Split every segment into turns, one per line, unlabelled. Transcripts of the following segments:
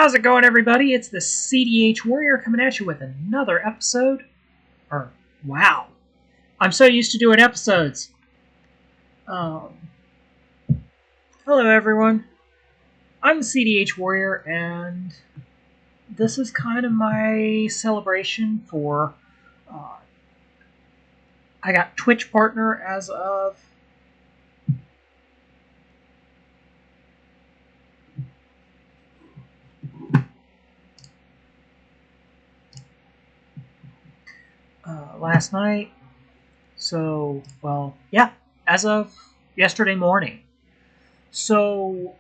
How's it going, everybody? It's the CDH Warrior coming at you with another episode. Wow. I'm so used to doing episodes. Hello, everyone. I'm the CDH Warrior, and this is kind of my celebration for... I got Twitch partner as of... last night. So, well, yeah, as of yesterday morning. So,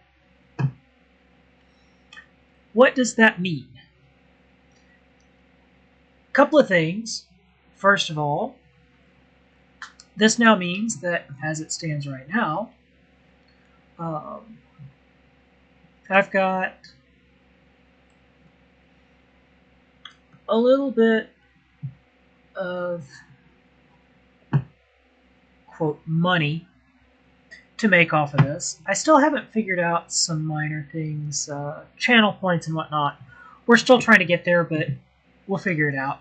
what does that mean? A couple of things. First of all, this now means that, as it stands right now, I've got a little bit of, quote, money to make off of this. I still haven't figured out some minor things, channel points and whatnot. We're still trying to get there, but we'll figure it out.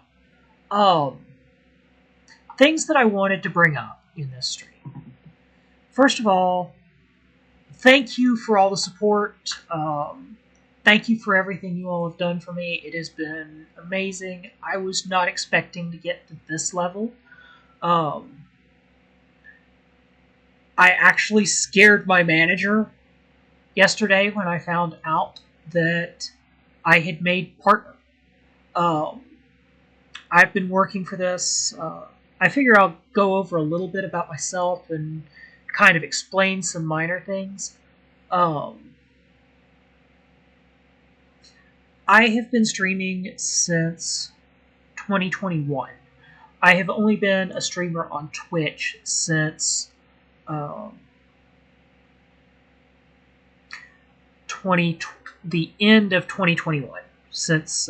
Things that I wanted to bring up in this stream. First of all, thank you for all the support. Thank you for everything you all have done for me. It has been amazing. I was not expecting to get to this level. I actually scared my manager yesterday when I found out that I had made partner. I've been working for this. I figure I'll go over a little bit about myself and kind of explain some minor things. I have been streaming since 2021. I have only been a streamer on Twitch since the end of 2021, since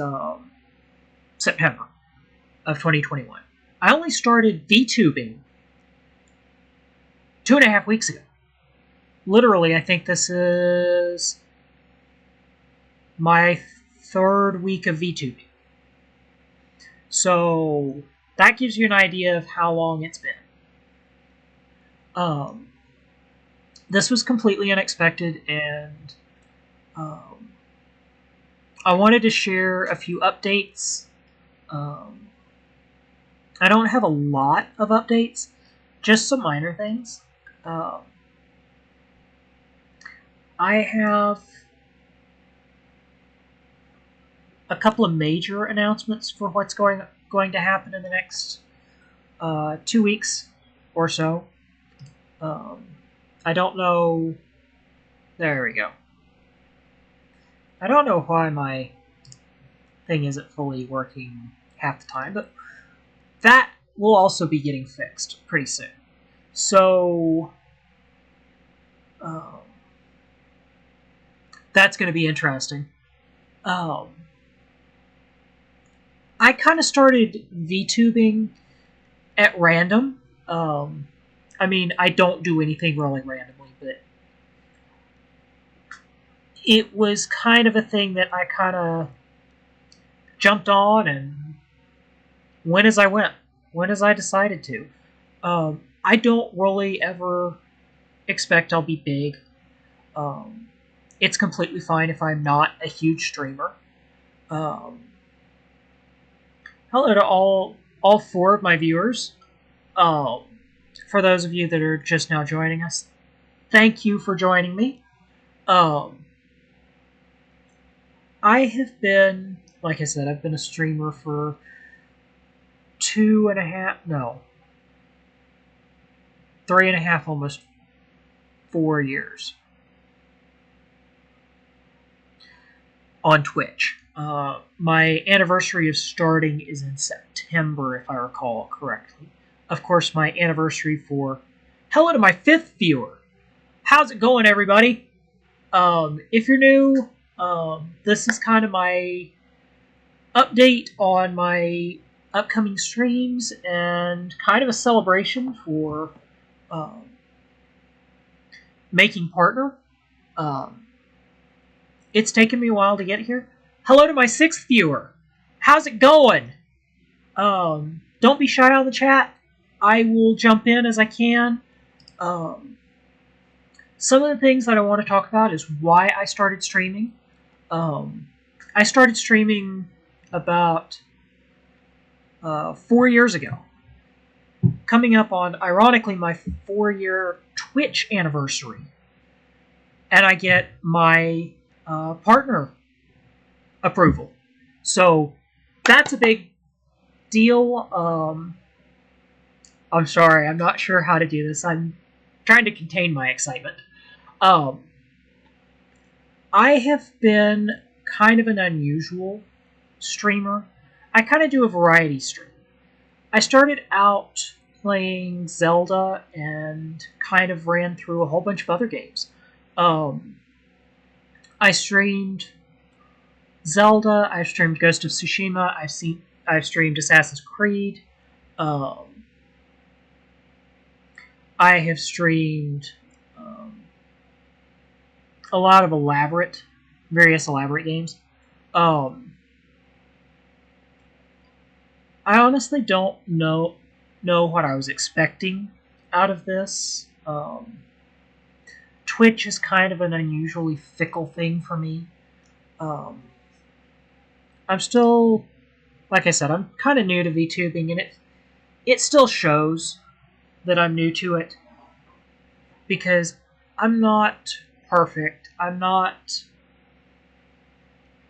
September of 2021. I only started VTubing 2.5 weeks ago. Literally, I think this is my third week of VTubing. So that gives you an idea of how long it's been. This was completely unexpected, and I wanted to share a few updates. I don't have a lot of updates, just some minor things. I have a couple of major announcements for what's going to happen in the next 2 weeks or so. I don't know. There we go. I don't know why my thing isn't fully working half the time, but that will also be getting fixed pretty soon. So that's going to be interesting. I kind of started VTubing at random. I mean, I don't do anything really randomly, but it was kind of a thing that I kind of jumped on and went as I went, went as I decided to. I don't really ever expect I'll be big. It's completely fine if I'm not a huge streamer. Hello to all 4 of my viewers. For those of you that are just now joining us, thank you for joining me. I have been, like I said, I've been a streamer for 3.5, almost 4 years on Twitch. My anniversary of starting is in September, if I recall correctly. Of course, my anniversary for... Hello to my 5th viewer! How's it going, everybody? If you're new, this is kind of my update on my upcoming streams and kind of a celebration for making partner. It's taken me a while to get here. hello to my 6th viewer. How's it going? Don't be shy on the chat. I will jump in as I can. Some of the things that I want to talk about is why I started streaming. I started streaming about 4 years ago. Coming up on, ironically, my 4-year Twitch anniversary. And I get my partner approval. So that's a big deal. I'm sorry, I'm not sure how to do this. I'm trying to contain my excitement. I have been kind of an unusual streamer. I kind of do a variety stream. I started out playing Zelda and kind of ran through a whole bunch of other games. I streamed Zelda, I've streamed Ghost of Tsushima, I've streamed Assassin's Creed, I have streamed a lot of various elaborate games. I honestly don't know what I was expecting out of this. Twitch is kind of an unusually fickle thing for me. I'm still, like I said, I'm kind of new to VTubing, and it still shows that I'm new to it, because I'm not perfect. I'm not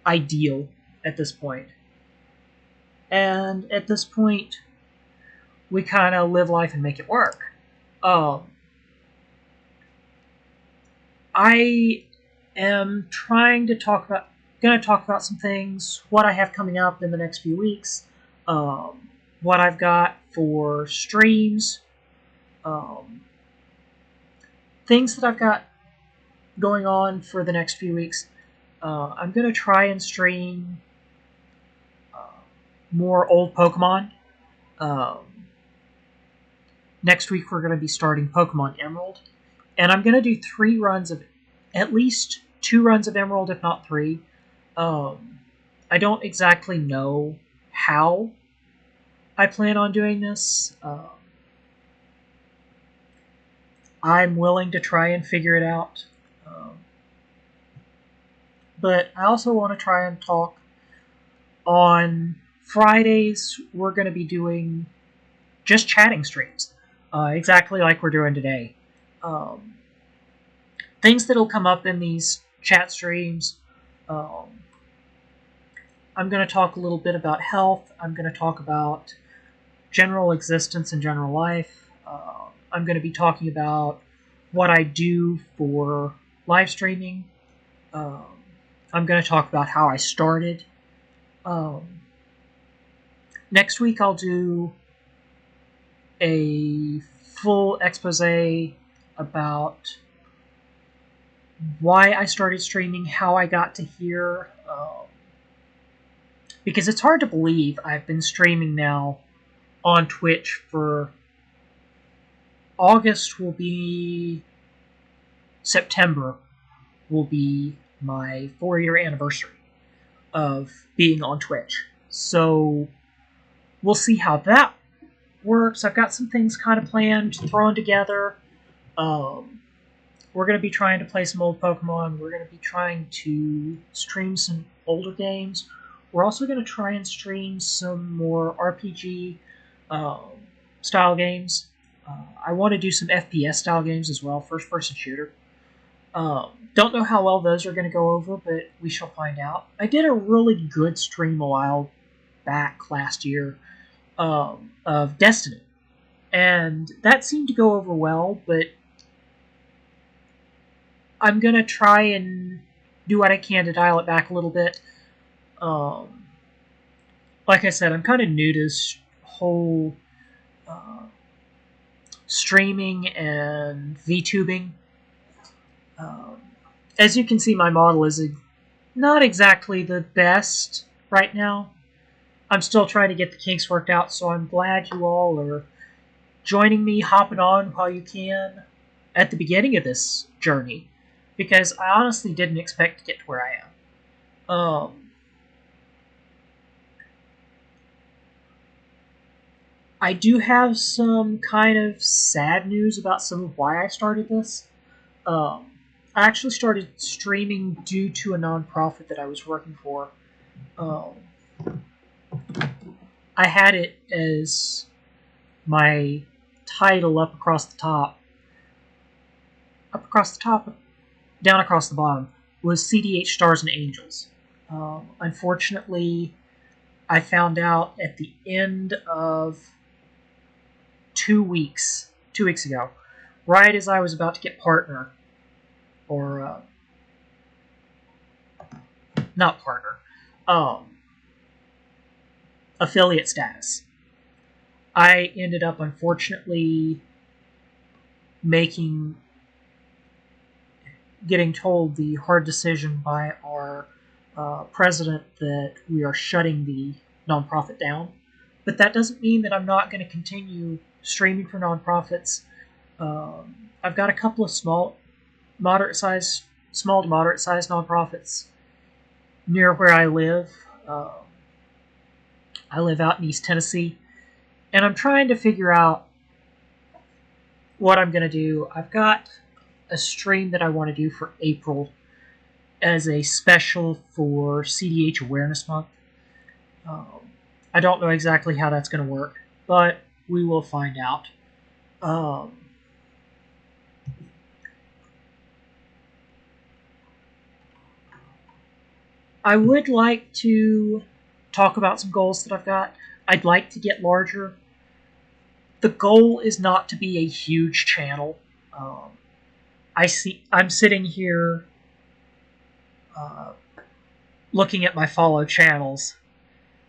ideal at this point. And at this point, we kind of live life and make it work. I am going to talk about some things, what I have coming up in the next few weeks, what I've got for streams, things that I've got going on for the next few weeks. I'm going to try and stream more old Pokemon. Next week we're going to be starting Pokemon Emerald, and I'm going to do at least 2 runs of Emerald, if not 3. I don't exactly know how I plan on doing this. I'm willing to try and figure it out. But I also want to try and talk. On Fridays, we're going to be doing just chatting streams, exactly like we're doing today. Things that'll come up in these chat streams. I'm going to talk a little bit about health. I'm going to talk about general existence and general life. I'm going to be talking about what I do for live streaming. I'm going to talk about how I started. Next week I'll do a full expose about why I started streaming, how I got to here, because it's hard to believe I've been streaming now on Twitch for September will be my 4-year anniversary of being on Twitch. So we'll see how that works. I've got some things kind of planned, thrown together. We're going to be trying to play some old Pokemon. We're going to be trying to stream some older games. We're also going to try and stream some more RPG style games. I want to do some FPS style games as well, first-person shooter. Don't know how well those are going to go over, but we shall find out. I did a really good stream a while back last year of Destiny, and that seemed to go over well, but I'm going to try and do what I can to dial it back a little bit. Like I said, I'm kind of new to this whole streaming and VTubing. As you can see, my model is not exactly the best right now. I'm still trying to get the kinks worked out, so I'm glad you all are joining me, hopping on while you can at the beginning of this journey, because I honestly didn't expect to get to where I am. I do have some kind of sad news about some of why I started this. Um, I actually started streaming due to a nonprofit that I was working for. Um, I had it as my title up across the top, down across the bottom, was CDH Stars and Angels. Unfortunately, I found out at the end of 2 weeks ago, right as I was about to get partner, or not partner, um, affiliate status. I ended up unfortunately making getting told the hard decision by our president that we are shutting the nonprofit down. But that doesn't mean that I'm not going to continue streaming for nonprofits. I've got a couple of small to moderate sized nonprofits near where I live. I live out in East Tennessee, and I'm trying to figure out what I'm going to do. I've got a stream that I want to do for April as a special for CDH Awareness Month. Um, I don't know exactly how that's going to work, but we will find out. Um, I would like to talk about some goals that I've got. I'd like to get larger. The goal is not to be a huge channel. I'm sitting here uh, looking at my follow channels,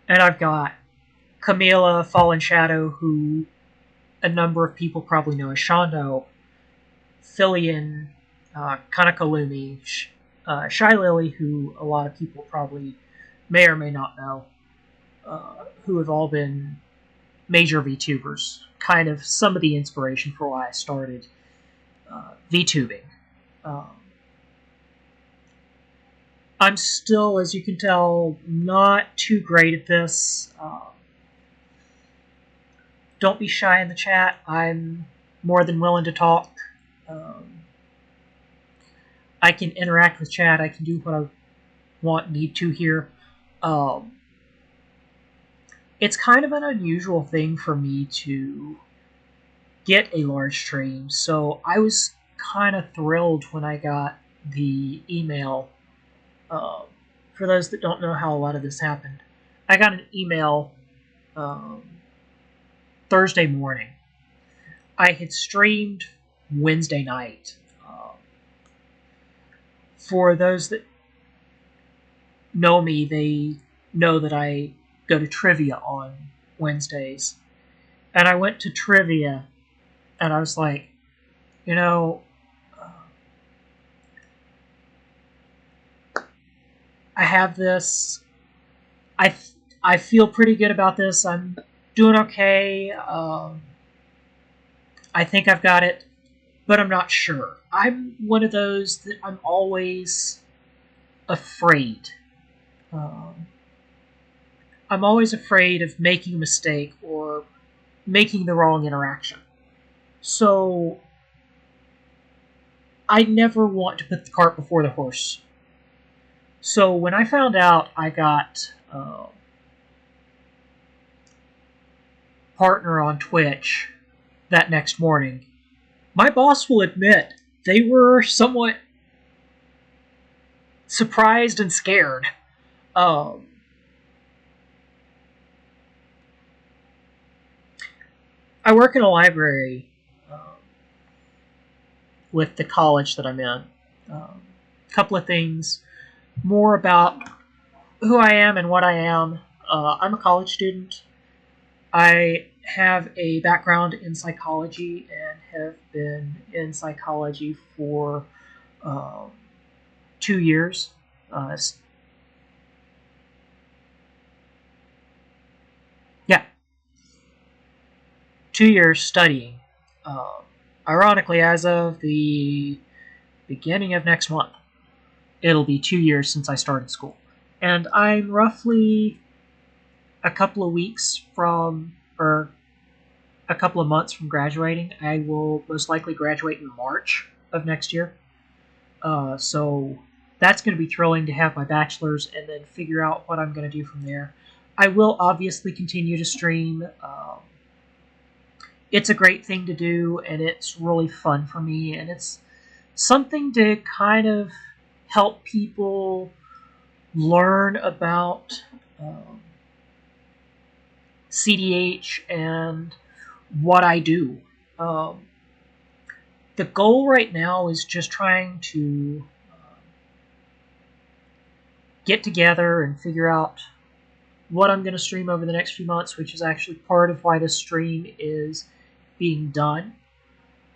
and I've got Camila Fallen Shadow, who a number of people probably know as Shondo, Filian, Kanakalumi, Shy Lily, who a lot of people probably may or may not know, who have all been major VTubers. Kind of some of the inspiration for why I started VTubing. Um, I'm still, as you can tell, not too great at this. Don't be shy in the chat. I'm more than willing to talk. Um, I can interact with chat. I can do what I need to here. Um, it's kind of an unusual thing for me to get a large stream, so I was kind of thrilled when I got the email. Um, for those that don't know how a lot of this happened, I got an email um, Thursday morning. I had streamed Wednesday night. For those that know me, they know that I go to trivia on Wednesdays. And I went to trivia, and I was like, you know, I have this. I I feel pretty good about this. I'm doing okay. I think I've got it, but I'm not sure. I'm one of those that I'm always afraid. Um, I'm always afraid of making a mistake or making the wrong interaction. So I never want to put the cart before the horse. So when I found out I got partner on Twitch that next morning, my boss will admit they were somewhat surprised and scared. Um, I work in a library with the college that I'm in. A couple of things more about who I am and what I am. I'm a college student. I have a background in psychology and have been in psychology for 2 years. Uh, yeah, 2 years studying. Um, Ironically, as of the beginning of next month, it'll be 2 years since I started school. And I'm roughly a couple of weeks from, or a couple of months from graduating. I will most likely graduate in March of next year. So that's going to be thrilling to have my bachelor's and then figure out what I'm going to do from there. I will obviously continue to stream. It's a great thing to do, and it's really fun for me, and it's something to kind of help people learn about CDH and what I do. Um, the goal right now is just trying to get together and figure out what I'm going to stream over the next few months, which is actually part of why this stream is being done.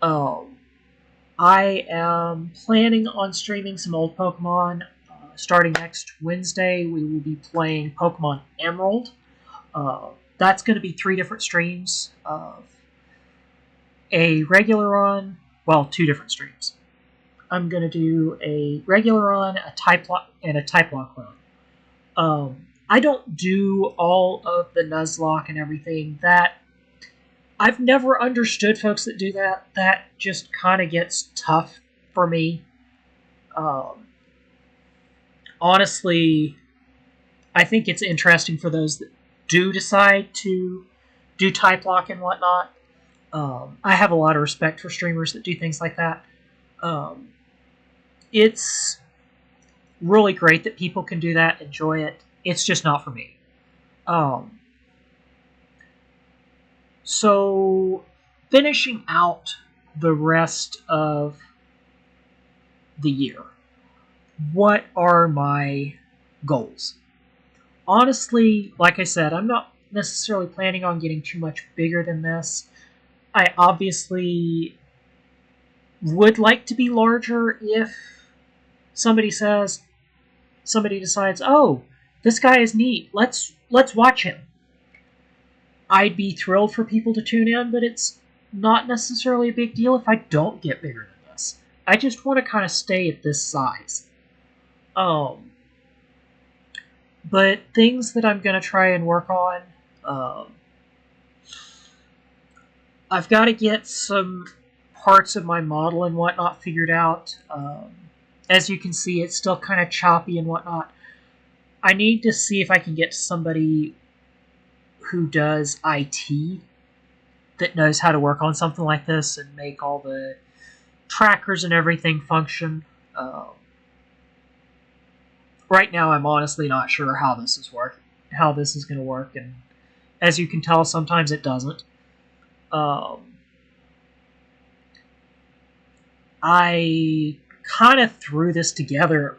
I am planning on streaming some old Pokemon. Starting next Wednesday, we will be playing Pokemon Emerald. That's going to be 3 different streams of a regular run. Well, 2 different streams. I'm going to do a regular run, a type lock, and a type lock run. I don't do all of the Nuzlocke and everything. That I've never understood folks that do that. That just kind of gets tough for me. Honestly, I think it's interesting for those that do decide to do type lock and whatnot. I have a lot of respect for streamers that do things like that. It's really great that people can do that, enjoy it. It's just not for me. So, finishing out the rest of the year, what are my goals? Honestly, like I said, I'm not necessarily planning on getting too much bigger than this. I obviously would like to be larger if somebody decides, oh, this guy is neat, let's watch him. I'd be thrilled for people to tune in, but it's not necessarily a big deal if I don't get bigger than this. I just want to kind of stay at this size. But things that I'm going to try and work on, I've got to get some parts of my model and whatnot figured out. As you can see, it's still kind of choppy and whatnot. I need to see if I can get somebody who does IT that knows how to work on something like this and make all the trackers and everything function. Right now, I'm honestly not sure how this is going to work, and as you can tell, sometimes it doesn't. I kind of threw this together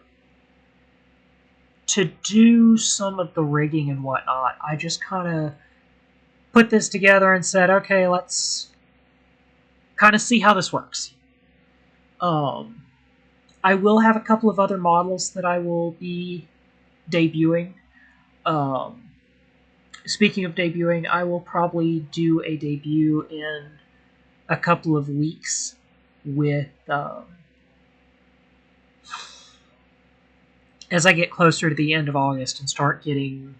to do some of the rigging and whatnot. I just kind of put this together and said, okay, let's kind of see how this works. I will have a couple of other models that I will be debuting. Speaking of debuting, I will probably do a debut in a couple of weeks with as I get closer to the end of August and start getting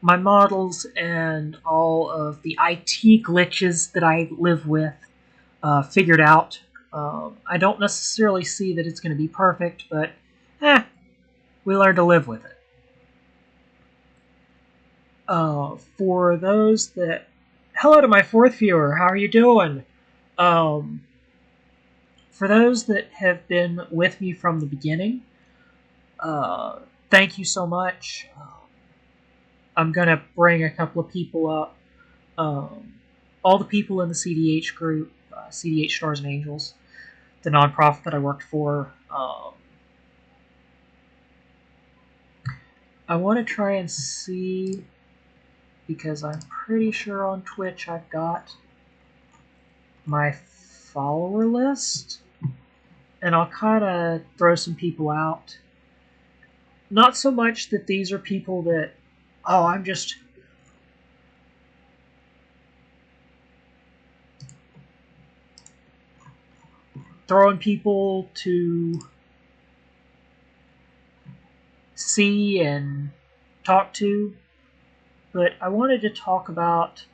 my models and all of the IT glitches that I live with figured out. I don't necessarily see that it's going to be perfect, but we learn to live with it. For those that... Hello to my 4th viewer, how are you doing? For those that have been with me from the beginning, thank you so much. I'm going to bring a couple of people up. All the people in the CDH group, CDH Stars and Angels, the nonprofit that I worked for. I want to try and see, because I'm pretty sure on Twitch I've got my follower list, and I'll kind of throw some people out. Not so much that these are people that, oh, I'm just... throwing people to see and talk to, but I wanted to talk about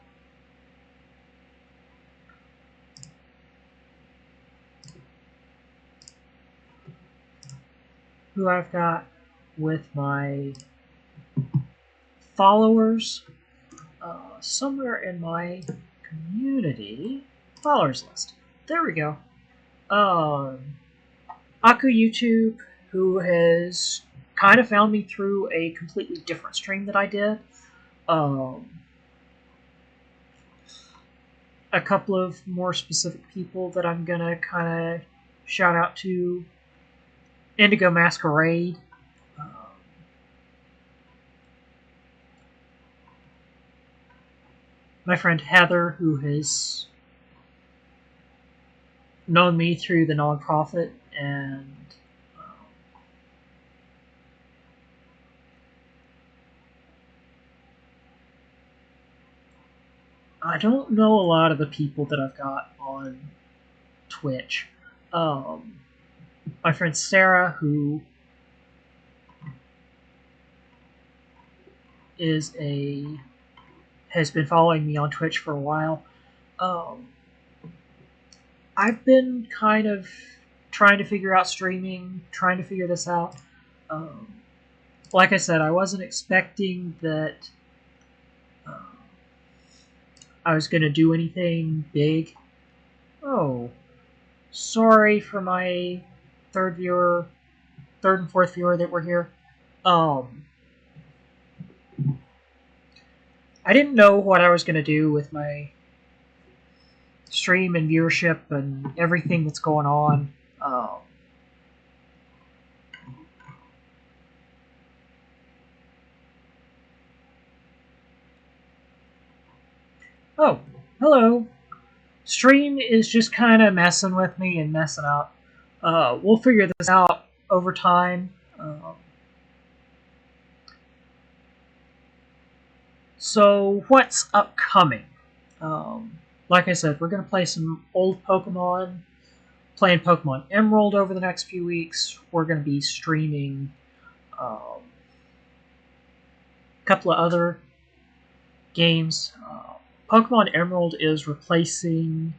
who I've got with my followers. Somewhere in my community followers list. There we go. Aku YouTube, who has kind of found me through a completely different stream that I did. A couple of more specific people that I'm gonna kind of shout out to: Indigo Masquerade, my friend Heather, who has known me through the nonprofit, and I don't know a lot of the people that I've got on Twitch. My friend Sarah, who has been following me on Twitch for a while. I've been kind of trying to figure out streaming, trying to figure this out. Like I said, I wasn't expecting that I was going to do anything big. Oh, sorry for my third and fourth viewer that were here. I didn't know what I was going to do with my stream and viewership and everything that's going on. Oh, hello. Stream is just kind of messing with me and messing up. We'll figure this out over time. So, what's upcoming? Like I said, we're going to play some old Pokemon, playing Pokemon Emerald over the next few weeks. We're going to be streaming a couple of other games. Pokemon Emerald is replacing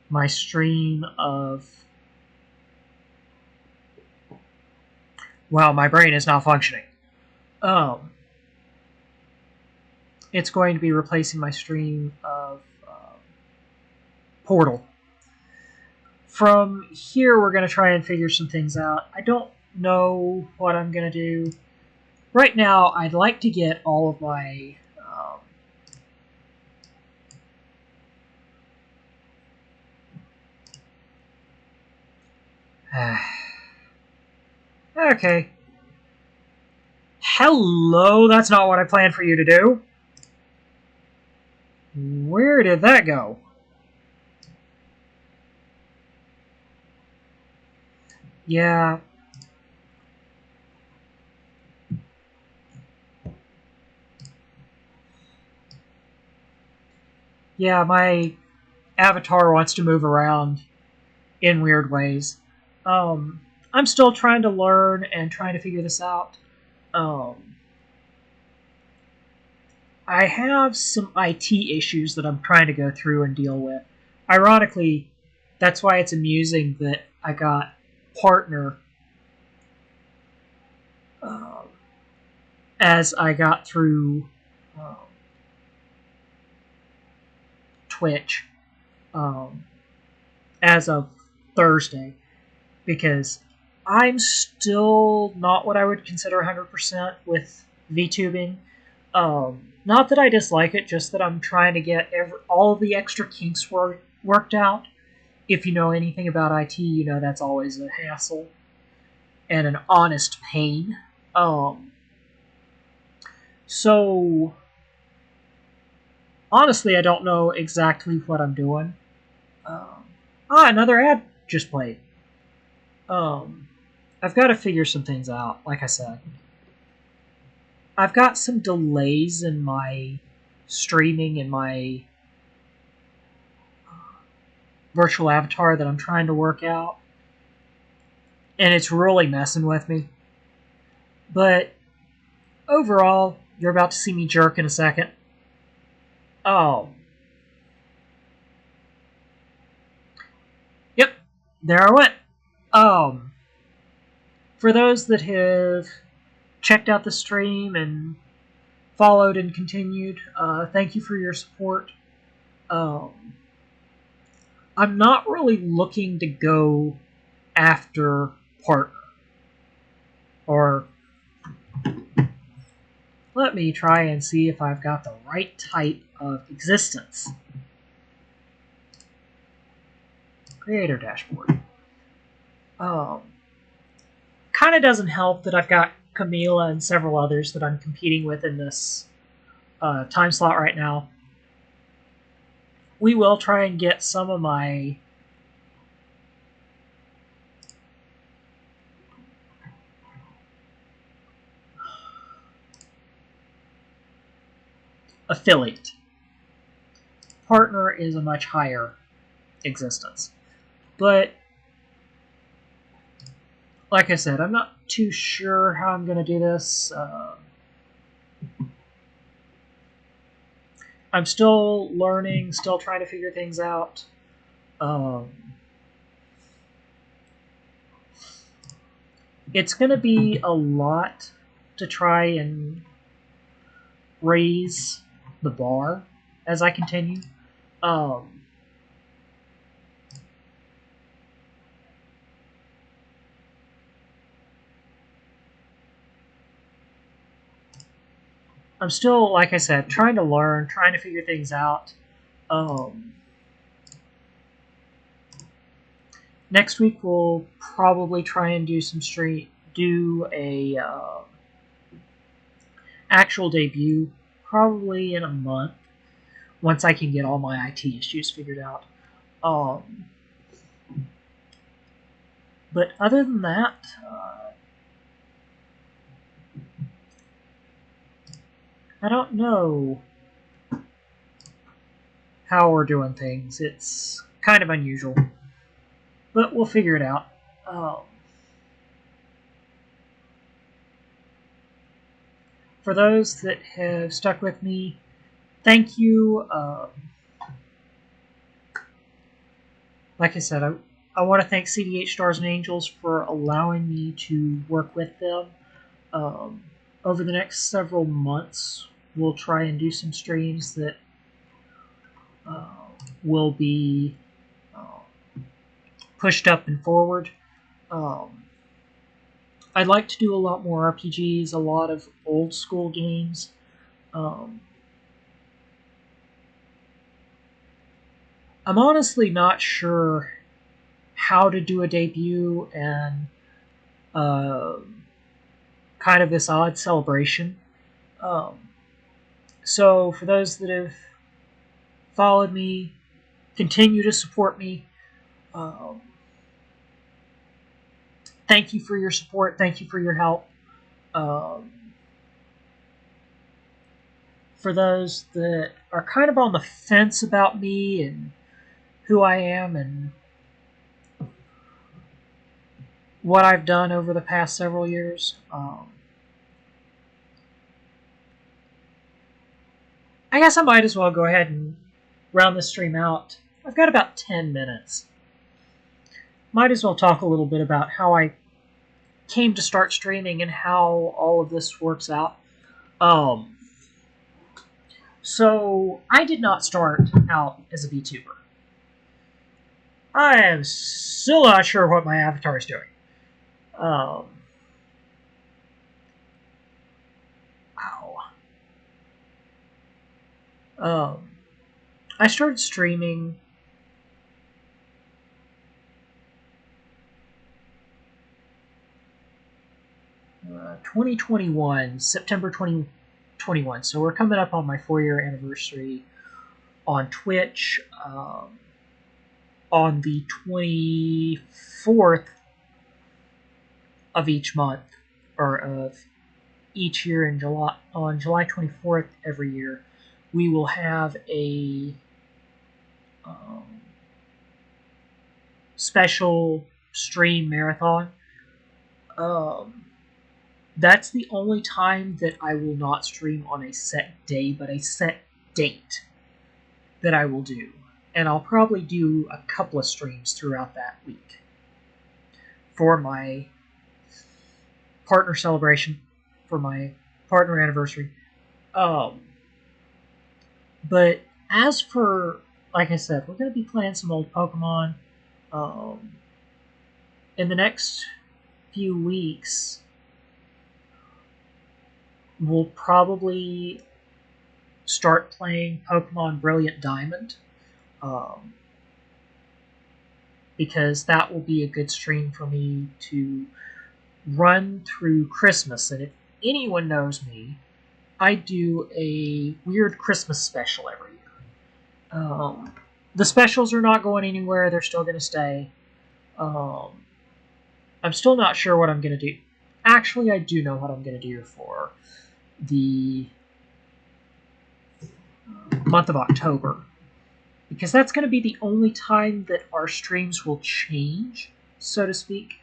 my stream of... Wow, my brain is not functioning. It's going to be replacing my stream of Portal. From here, we're going to try and figure some things out. I don't know what I'm going to do. Right now, I'd like to get all of my okay. Hello, that's not what I planned for you to do. Where did that go? Yeah. Yeah, my avatar wants to move around in weird ways. I'm still trying to learn and trying to figure this out. I have some IT issues that I'm trying to go through and deal with. Ironically, that's why it's amusing that I got Partner as I got through Twitch as of Thursday, because I'm still not what I would consider 100% with VTubing. Not that I dislike it, just that I'm trying to get all of the extra kinks worked out. If you know anything about IT, you know that's always a hassle and an honest pain. So, honestly, I don't know exactly what I'm doing. Another ad just played. I've got to figure some things out, like I said. I've got some delays in my streaming and my virtual avatar that I'm trying to work out. And it's really messing with me. But overall, you're about to see me jerk in a second. Oh. Yep. there I went. For those that have checked out the stream and followed and continued, thank you for your support. I'm not really looking to go after partner. Or let me try and see if I've got the right type of existence. Creator dashboard. Kind of doesn't help that I've got Camila and several others that I'm competing with in this time slot right now. We will try and get some of my affiliate. Partner is a much higher existence. But like I said, I'm not too sure how I'm going to do this. I'm still learning, still trying to figure things out. It's going to be a lot to try and raise the bar as I continue. I'm still, like I said, trying to learn, trying to figure things out. Next week we'll probably try and do a actual debut, probably in a month, once I can get all my IT issues figured out. But other than that, I don't know how we're doing things. It's kind of unusual, but we'll figure it out. For those that have stuck with me, thank you. Like I said, I want to thank CDH Stars and Angels for allowing me to work with them. Over the next several months, we'll try and do some streams that will be pushed up and forward. I'd like to do a lot more RPGs, a lot of old school games. I'm honestly not sure how to do a debut and kind of this odd celebration. So for those that have followed me, continue to support me. Thank you for your support. Thank you for your help. For those that are kind of on the fence about me and who I am and what I've done over the past several years, I guess I might as well go ahead and round this stream out. I've got about 10 minutes. Might as well talk a little bit about how I came to start streaming and how all of this works out. So, I did not start out as a VTuber. I am still not sure what my avatar is doing. I started streaming 2021, September 2021. So we're coming up on my 4-year anniversary on Twitch on the 24th of each month, or of each year in July. On July 24th every year, we will have a special stream marathon. That's the only time that I will not stream on a set day, but a set date that I will do. And I'll probably do a couple of streams throughout that week. for my partner celebration, for my partner anniversary. But as for, like I said, we're going to be playing some old Pokemon. In the next few weeks, we'll probably start playing Pokemon Brilliant Diamond. Because that will be a good stream for me to run through Christmas. And if anyone knows me, I do a weird Christmas special every year. The specials are not going anywhere. They're still going to stay. I'm still not sure what I'm going to do. Actually, I do know what I'm going to do for the month of October. Because that's going to be the only time that our streams will change, so to speak.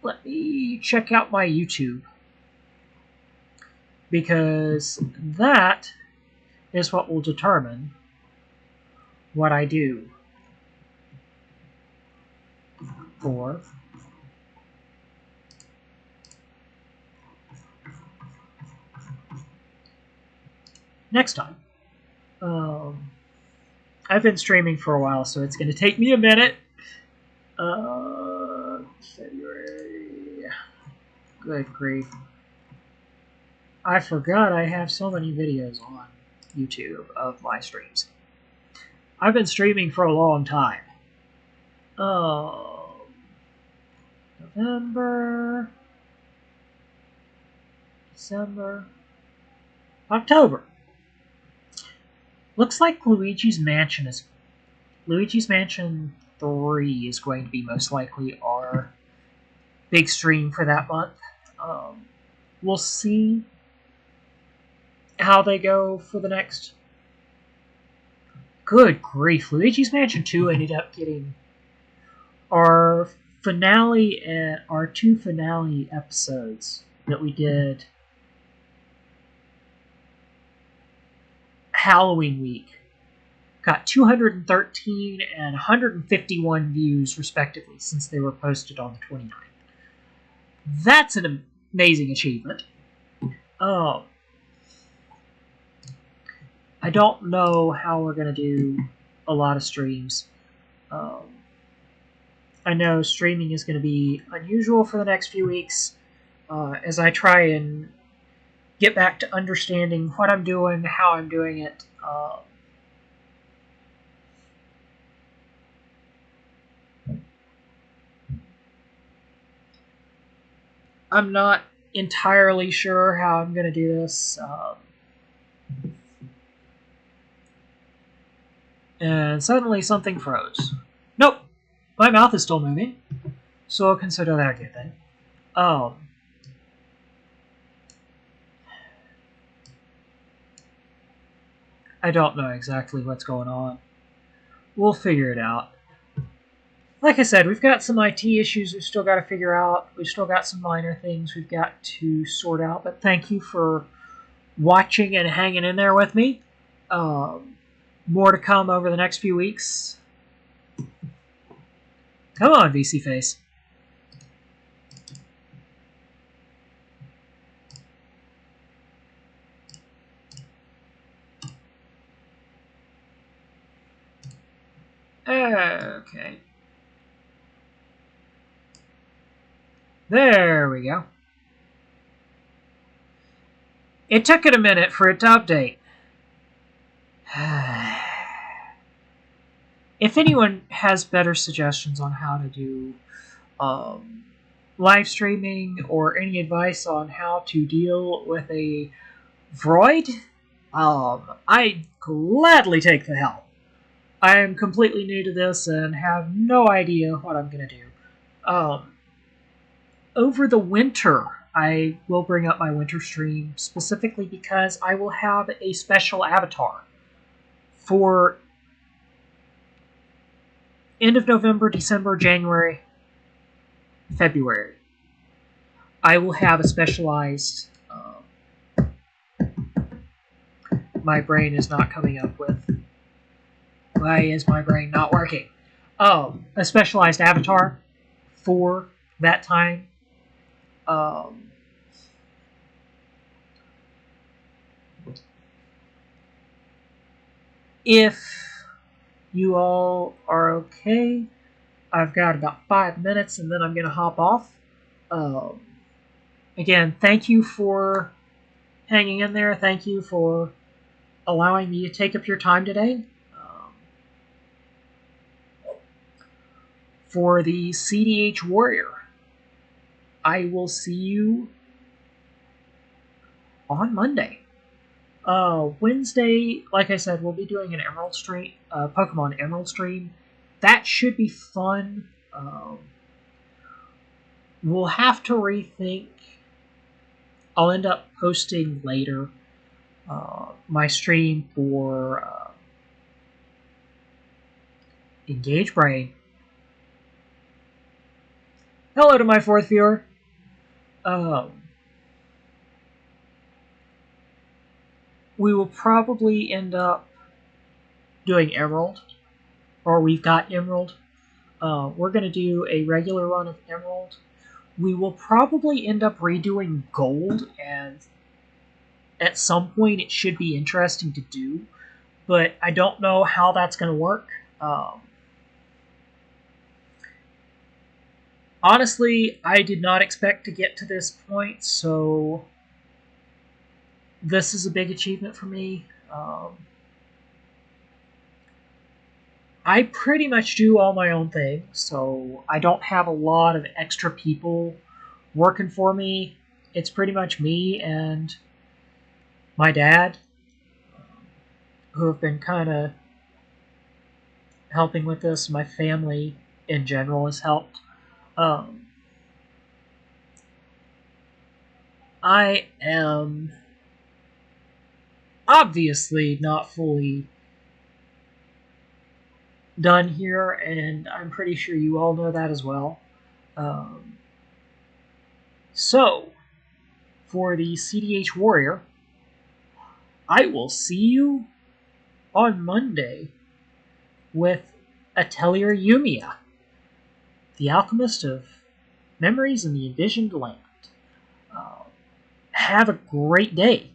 Let me check out my YouTube. Because that is what will determine what I do for next time. I've been streaming for a while, so it's going to take me a minute. February. Good grief. I forgot I have so many videos on YouTube of my streams. I've been streaming for a long time. November, December, October. Looks like Luigi's Mansion 3 is going to be most likely our big stream for that month. We'll see how they go for the next. Good grief, Luigi's Mansion 2 ended up getting our finale and our 2 finale episodes that we did Halloween week. Got 213 and 151 views, respectively, since they were posted on the 29th. That's an amazing achievement. I don't know how we're going to do a lot of streams. I know streaming is going to be unusual for the next few weeks as I try and get back to understanding what I'm doing, how I'm doing it. I'm not entirely sure how I'm going to do this. And suddenly something froze. Nope, my mouth is still moving, so I'll consider that a good thing. I don't know exactly what's going on. We'll figure it out. Like I said, we've got some IT issues we've still got to figure out. We've still got some minor things we've got to sort out. But thank you for watching and hanging in there with me. More to come over the next few weeks. Come on, VC Face. Okay. There we go. It took it a minute for it to update. If anyone has better suggestions on how to do live streaming or any advice on how to deal with a Vroid, I'd gladly take the help. I am completely new to this and have no idea what I'm going to do. Over the winter, I will bring up my winter stream specifically because I will have a special avatar for end of November, December, January, February. I will have a specialized... my brain is not coming up with... Why is my brain not working? A specialized avatar for that time. Um, if you all are okay, I've got about 5 minutes and then I'm going to hop off. Um, Again, thank you for hanging in there. Thank you for allowing me to take up your time today. For the CDH Warrior, I will see you on Monday. Wednesday, like I said, we'll be doing an Emerald stream, Pokemon Emerald stream. That should be fun. We'll have to rethink. I'll end up posting later my stream for Engage Brain. Hello to my fourth viewer. We will probably end up doing Emerald, or we've got Emerald. We're going to do a regular run of Emerald. We will probably end up redoing Gold, and at some point it should be interesting to do, but I don't know how that's going to work. Honestly, I did not expect to get to this point, so this is a big achievement for me. I pretty much do all my own thing, so I don't have a lot of extra people working for me. It's pretty much me and my dad, who have been kind of helping with this. My family in general has helped. I am obviously not fully done here, and I'm pretty sure you all know that as well. So, for the CDH Warrior, I will see you on Monday with Atelier Yumiya, the alchemist of memories in the envisioned land. Have a great day.